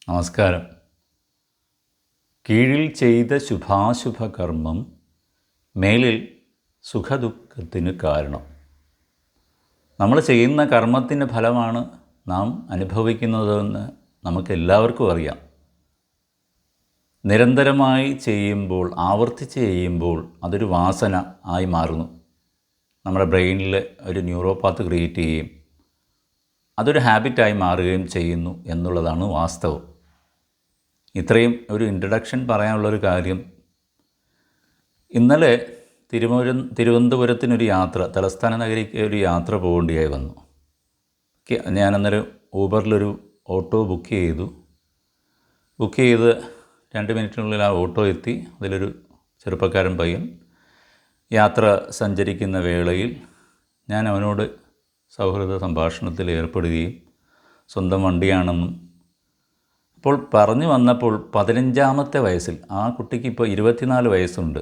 നമസ്കാരം. കീഴിൽ ചെയ്ത ശുഭാശുഭ കർമ്മം മേലിൽ സുഖദുഃഖത്തിന് കാരണം. നമ്മൾ ചെയ്യുന്ന കർമ്മത്തിൻ്റെ ഫലമാണ് നാം അനുഭവിക്കുന്നതെന്ന് നമുക്കെല്ലാവർക്കും അറിയാം. നിരന്തരമായി ചെയ്യുമ്പോൾ, ആവർത്തിച്ച് ചെയ്യുമ്പോൾ അതൊരു വാസന ആയി മാറുന്നു. നമ്മുടെ ബ്രെയിനിൽ ഒരു ന്യൂറോപാത്ത് ക്രിയേറ്റ് ചെയ്യുകയും അതൊരു ഹാബിറ്റായി മാറുകയും ചെയ്യുന്നു എന്നുള്ളതാണ് വാസ്തവം. ഇത്രയും ഒരു ഇൻട്രഡക്ഷൻ പറയാനുള്ളൊരു കാര്യം, ഇന്നലെ തിരുവനന്തപുരത്തിനൊരു യാത്ര, തലസ്ഥാന നഗരിക്ക് ഒരു യാത്ര പോകേണ്ടിയായി വന്നു. ഞാനന്നേരം ഊബറിലൊരു ഓട്ടോ ബുക്ക് ചെയ്ത് 2 മിനിറ്റിനുള്ളിൽ ആ ഓട്ടോ എത്തി. അതിലൊരു ചെറുപ്പക്കാരൻ പയ്യൻ യാത്ര സഞ്ചരിക്കുന്ന വേളയിൽ ഞാൻ അവനോട് സൗഹൃദ സംഭാഷണത്തിൽ ഏർപ്പെടുകയും സ്വന്തം വണ്ടിയാണെന്നും, അപ്പോൾ പറഞ്ഞു വന്നപ്പോൾ 15ാമത്തെ വയസ്സിൽ, ആ കുട്ടിക്ക് ഇപ്പോൾ 24 വയസ്സുണ്ട്,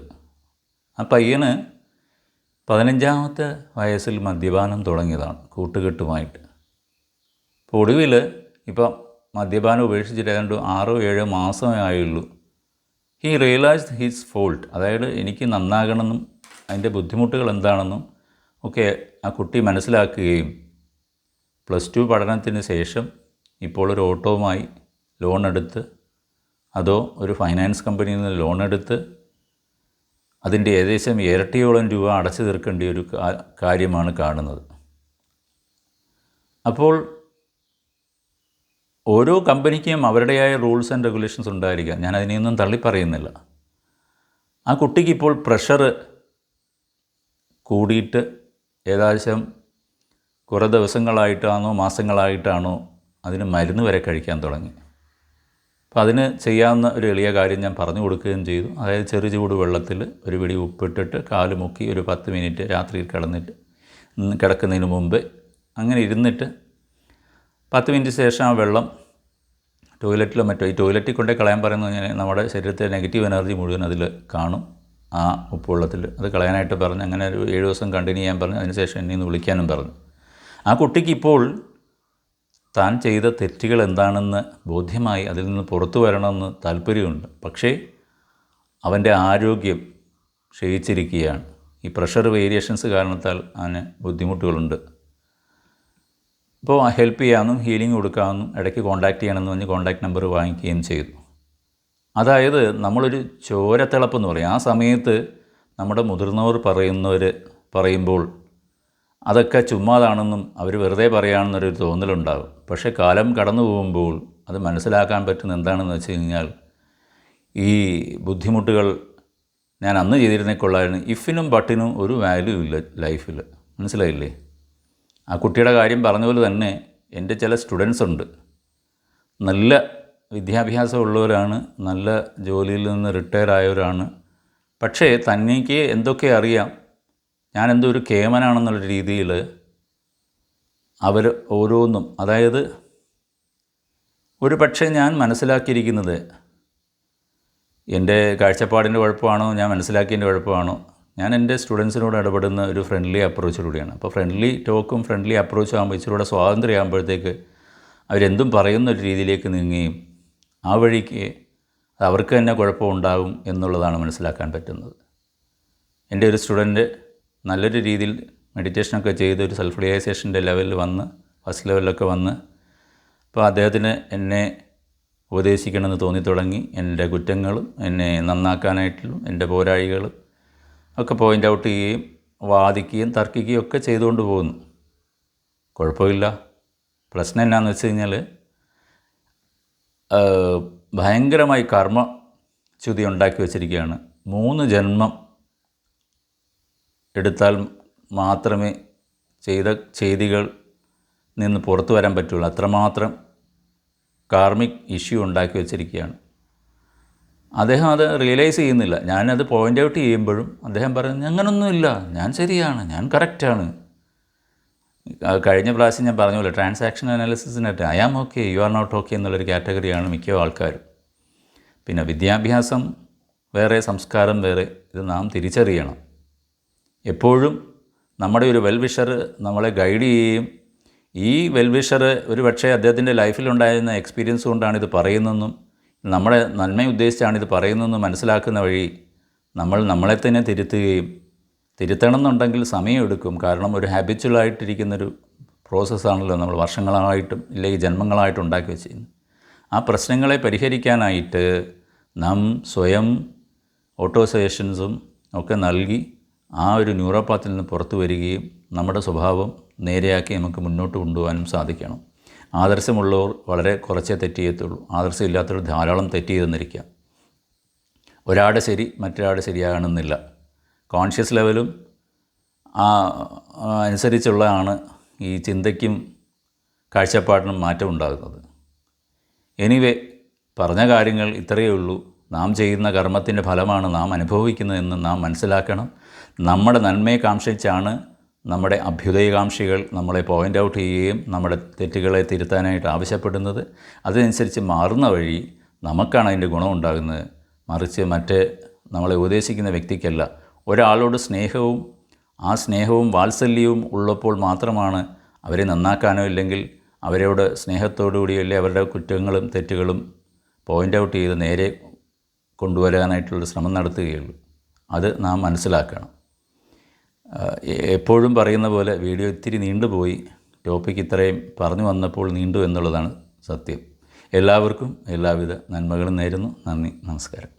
ആ പയ്യന് 15ാമത്തെ വയസ്സിൽ മദ്യപാനം തുടങ്ങിയതാണ് കൂട്ടുകെട്ടുമായിട്ട്. അപ്പോൾ ഒടുവിൽ ഇപ്പോൾ മദ്യപാനം ഉപേക്ഷിച്ചിട്ട് ഏതാണ്ട് 6-7 മാസമേ ആയുള്ളൂ. ഹി റിയലൈസ്ഡ് ഹിസ് ഫോൾട്ട്, അതായത് എനിക്ക് നന്നാകണമെന്നും അതിൻ്റെ ബുദ്ധിമുട്ടുകൾ എന്താണെന്നും ഒക്കെ ആ കുട്ടി മനസ്സിലാക്കുകയും +2 പഠനത്തിന് ശേഷം ഇപ്പോൾ ഒരു ഓട്ടോവുമായി ലോൺ എടുത്ത്, അതോ ഒരു ഫൈനാൻസ് കമ്പനിയിൽ നിന്ന് ലോൺ എടുത്ത് അതിൻ്റെ ഏകദേശം ഇരട്ടിയോളം രൂപ അടച്ചു തീർക്കേണ്ട ഒരു കാര്യമാണ് കാണുന്നത്. അപ്പോൾ ഓരോ കമ്പനിക്കും അവരുടേതായ റൂൾസ് ആൻഡ് റെഗുലേഷൻസ് ഉണ്ടായിരിക്കാം, ഞാൻ അതിനെയൊന്നും തള്ളിപ്പറയുന്നില്ല. ആ കുട്ടിക്ക് ഇപ്പോൾ പ്രഷർ കൂടിയിട്ട് ഏകദേശം കുറേ ദിവസങ്ങളായിട്ടാണോ മാസങ്ങളായിട്ടാണോ അതിന് മരുന്ന് വരെ കഴിക്കാൻ തുടങ്ങി. അപ്പോൾ അതിന് ചെയ്യാവുന്ന ഒരു എളിയ കാര്യം ഞാൻ പറഞ്ഞു കൊടുക്കുകയും ചെയ്തു. അതായത് ചെറു ചൂട് വെള്ളത്തിൽ ഒരു പിടി ഉപ്പിട്ടിട്ട് കാല് മുക്കി ഒരു 10 മിനിറ്റ് രാത്രിയിൽ കിടക്കുന്നതിന് മുമ്പ് അങ്ങനെ ഇരുന്നിട്ട് 10 മിനിറ്റ് ശേഷം ആ വെള്ളം ടോയ്ലറ്റിലോ മറ്റോ, ഈ ടോയ്ലറ്റിൽ കൊണ്ടേ കളയാൻ പറയുന്നത് കഴിഞ്ഞാൽ നമ്മുടെ ശരീരത്തിലെ നെഗറ്റീവ് എനർജി മുഴുവൻ അതിൽ കാണും, ആ ഉപ്പുവെള്ളത്തിൽ. അത് കളയാനായിട്ട് പറഞ്ഞ് അങ്ങനെ ഒരു 7 ദിവസം കണ്ടിന്യൂ ചെയ്യാൻ പറഞ്ഞു. അതിനുശേഷം എന്നെ ഒന്ന് വിളിക്കാനും പറഞ്ഞു. ആ കുട്ടിക്ക് ഇപ്പോൾ താൻ ചെയ്ത തെറ്റുകൾ എന്താണെന്ന് ബോധ്യമായി, അതിൽ നിന്ന് പുറത്തു വരണമെന്ന് താല്പര്യമുണ്ട്. പക്ഷേ അവൻ്റെ ആരോഗ്യം ക്ഷയിച്ചിരിക്കുകയാണ്. ഈ പ്രഷർ വേരിയേഷൻസ് കാരണത്താൽ അവന് ബുദ്ധിമുട്ടുകളുണ്ട്. അപ്പോൾ ഹെൽപ്പ് ചെയ്യാമെന്നും ഹീലിംഗ് കൊടുക്കാമെന്നും ഇടയ്ക്ക് കോൺടാക്റ്റ് ചെയ്യണമെന്ന് പറഞ്ഞ് കോൺടാക്റ്റ് നമ്പർ വാങ്ങിക്കുകയും ചെയ്തു. അതായത് നമ്മളൊരു ചോരത്തിളപ്പെന്ന് പറയും, ആ സമയത്ത് നമ്മുടെ മുതിർന്നവർ പറയുമ്പോൾ അതൊക്കെ ചുമ്മാതാണെന്നും അവർ വെറുതെ പറയുകയാണെന്നൊരു തോന്നലുണ്ടാകും. പക്ഷേ കാലം കടന്നു പോകുമ്പോൾ അത് മനസ്സിലാക്കാൻ പറ്റുന്ന എന്താണെന്ന് വെച്ച് കഴിഞ്ഞാൽ, ഈ ബുദ്ധിമുട്ടുകൾ ഞാൻ അന്ന് ചെയ്തിരുന്നേ കൊള്ളായിരുന്നു, ഇഫിനും ബട്ടിനും ഒരു വാല്യൂ ഇല്ല ലൈഫിൽ. മനസ്സിലായില്ലേ? ആ കുട്ടിയുടെ കാര്യം പറഞ്ഞ പോലെ തന്നെ എൻ്റെ ചില സ്റ്റുഡൻസ് ഉണ്ട്, നല്ല വിദ്യാഭ്യാസമുള്ളവരാണ്, നല്ല ജോലിയിൽ നിന്ന് റിട്ടയർ ആയവരാണ്. പക്ഷേ തനിക്ക് എന്തൊക്കെ അറിയാം, ഞാൻ എന്തോ ഒരു കേമനാണെന്നുള്ള രീതിയിൽ അവർ ഓരോന്നും, അതായത് ഒരു പക്ഷേ ഞാൻ മനസ്സിലാക്കിയിരിക്കുന്നത് എൻ്റെ കാഴ്ചപ്പാടിൻ്റെ കുഴപ്പമാണോ, ഞാൻ മനസ്സിലാക്കിയതിൻ്റെ കുഴപ്പമാണോ, ഞാൻ എൻ്റെ സ്റ്റുഡൻസിനോട് ഇടപെടുന്ന ഒരു ഫ്രണ്ട്ലി അപ്രോച്ചിലൂടെയാണ്. അപ്പോൾ ഫ്രണ്ട്ലി ടോക്കും ഫ്രണ്ട്ലി അപ്രോച്ചും ആകുമ്പോൾ ഇച്ചിലൂടെ സ്വാതന്ത്ര്യം ആകുമ്പോഴത്തേക്ക് അവരെന്തും പറയുന്ന ഒരു രീതിയിലേക്ക് നീങ്ങുകയും ആ വഴിക്ക് അവർക്ക് തന്നെ കുഴപ്പമുണ്ടാകും എന്നുള്ളതാണ് മനസ്സിലാക്കാൻ പറ്റുന്നത്. എൻ്റെ ഒരു സ്റ്റുഡൻറ്റ് നല്ലൊരു രീതിയിൽ മെഡിറ്റേഷനൊക്കെ ചെയ്ത് ഒരു സെൽഫ് റിയലൈസേഷൻ്റെ ലെവലിൽ വന്ന്, ഫസ്റ്റ് ലെവലിലൊക്കെ വന്ന്, അപ്പോൾ അദ്ദേഹത്തിന് എന്നെ ഉപദേശിക്കണമെന്ന് തോന്നിത്തുടങ്ങി. എൻ്റെ കുറ്റങ്ങളും എന്നെ നന്നാക്കാനായിട്ടുള്ള എൻ്റെ പോരാഴികളും ഒക്കെ പോയിൻ്റ് ഔട്ട് ചെയ്യുകയും വാദിക്കുകയും തർക്കിക്കുകയും ഒക്കെ ചെയ്തുകൊണ്ട് പോകുന്നു. കുഴപ്പമില്ല. പ്രശ്നം എന്നാന്ന് വെച്ച് കഴിഞ്ഞാൽ, ഭയങ്കരമായി കർമ്മച്യുതി ഉണ്ടാക്കി വച്ചിരിക്കുകയാണ്. 3 ജന്മം എടുത്താൽ മാത്രമേ ചെയ്ത ചെയ്തികൾ നിന്ന് പുറത്തു വരാൻ പറ്റുള്ളൂ. അത്രമാത്രം കാർമിക് ഇഷ്യൂ ഉണ്ടാക്കി വച്ചിരിക്കുകയാണ്. അദ്ദേഹം അത് റിയലൈസ് ചെയ്യുന്നില്ല. ഞാനത് പോയിൻ്റ് ഔട്ട് ചെയ്യുമ്പോഴും അദ്ദേഹം പറയുന്നത് അങ്ങനൊന്നുമില്ല, ഞാൻ ശരിയാണ്, ഞാൻ കറക്റ്റാണ്. കഴിഞ്ഞ പ്രാവശ്യം ഞാൻ പറഞ്ഞ പോലെ ട്രാൻസാക്ഷൻ അനാലിസിസിനായിട്ട് I am okay, you are not okay എന്നുള്ളൊരു കാറ്റഗറിയാണ് മിക്ക ആൾക്കാരും. പിന്നെ വിദ്യാഭ്യാസം വേറെ, സംസ്കാരം വേറെ, ഇത് നാം തിരിച്ചറിയണം. എപ്പോഴും നമ്മുടെ ഒരു വെൽ വിഷർ നമ്മളെ ഗൈഡ് ചെയ്യുകയും ഈ വെൽവിഷർ ഒരു പക്ഷേ അദ്ദേഹത്തിൻ്റെ ലൈഫിലുണ്ടായിരുന്ന എക്സ്പീരിയൻസ് കൊണ്ടാണ് ഇത് പറയുന്നതെന്നും നമ്മുടെ നന്മ ഉദ്ദേശിച്ചാണ് ഇത് പറയുന്നതെന്നും മനസ്സിലാക്കുന്ന വഴി നമ്മൾ നമ്മളെ തന്നെ തിരുത്തുകയും തിരുത്തണം എന്നുണ്ടെങ്കിൽ സമയമെടുക്കും. കാരണം ഒരു ഹാബിച്വലായിട്ടിരിക്കുന്നൊരു പ്രോസസ്സാണല്ലോ നമ്മൾ വർഷങ്ങളായിട്ടും ഇല്ലെങ്കിൽ ജന്മങ്ങളായിട്ടും ഉണ്ടാക്കി വെച്ചിരുന്നത്. ആ പ്രശ്നങ്ങളെ പരിഹരിക്കാനായിട്ട് നാം സ്വയം ഓട്ടോ സജഷൻസും ഒക്കെ നൽകി ആ ഒരു ന്യൂറോപ്പാത്തിൽ നിന്ന് പുറത്തു വരികയും നമ്മുടെ സ്വഭാവം നേരെയാക്കി നമുക്ക് മുന്നോട്ട് കൊണ്ടുപോകാനും സാധിക്കണം. ആദർശമുള്ളവർ വളരെ കുറച്ചേ തെറ്റ് ചെയ്യത്തുള്ളൂ. ആദർശമില്ലാത്തവർ ധാരാളം തെറ്റ് ചെയ്തെന്നിരിക്കാം. ഒരാളുടെ ശരി മറ്റൊരാളുടെ ശരിയാകണമെന്നില്ല. കോൺഷ്യസ് ലെവലും അനുസരിച്ചുള്ളതാണ് ഈ ചിന്തയ്ക്കും കാഴ്ചപ്പാടിനും മാറ്റം ഉണ്ടാകുന്നത്. എനിവേ, പറഞ്ഞ കാര്യങ്ങൾ ഇത്രയേ ഉള്ളൂ. നാം ചെയ്യുന്ന കർമ്മത്തിൻ്റെ ഫലമാണ് നാം അനുഭവിക്കുന്നതെന്ന് നാം മനസ്സിലാക്കണം. നമ്മുടെ നന്മയെ കാംക്ഷിച്ചാണ് നമ്മുടെ അഭ്യുദയകാംക്ഷികൾ നമ്മളെ പോയിൻ്റ് ഔട്ട് ചെയ്യുകയും നമ്മുടെ തെറ്റുകളെ തിരുത്താനായിട്ട് ആവശ്യപ്പെടുന്നത്. അതനുസരിച്ച് മാറുന്ന വഴി നമുക്കാണ് അതിൻ്റെ ഗുണമുണ്ടാകുന്നത്. മറിച്ച് മറ്റേ നമ്മളെ ഉപദേശിക്കുന്ന വ്യക്തിക്കല്ല. ഒരാളോട് സ്നേഹവും ആ സ്നേഹവും വാത്സല്യവും ഉള്ളപ്പോൾ മാത്രമാണ് അവരെ നന്നാക്കാനോ ഇല്ലെങ്കിൽ അവരോട് സ്നേഹത്തോടുകൂടിയോ അല്ലെങ്കിൽ അവരുടെ കുറ്റങ്ങളും തെറ്റുകളും പോയിൻ്റ് ഔട്ട് ചെയ്ത് നേരെ കൊണ്ടുവരാനായിട്ടുള്ള ശ്രമം നടത്തുകയുള്ളൂ. അത് നാം മനസ്സിലാക്കണം. എപ്പോഴും പറയുന്ന പോലെ വീഡിയോ ഇത്തിരി നീണ്ടുപോയി. ടോപ്പിക്ക് ഇത്രയും പറഞ്ഞു വന്നപ്പോൾ നീണ്ടു എന്നുള്ളതാണ് സത്യം. എല്ലാവർക്കും എല്ലാവിധ നന്മകളും നേരുന്നു. നന്ദി, നമസ്കാരം.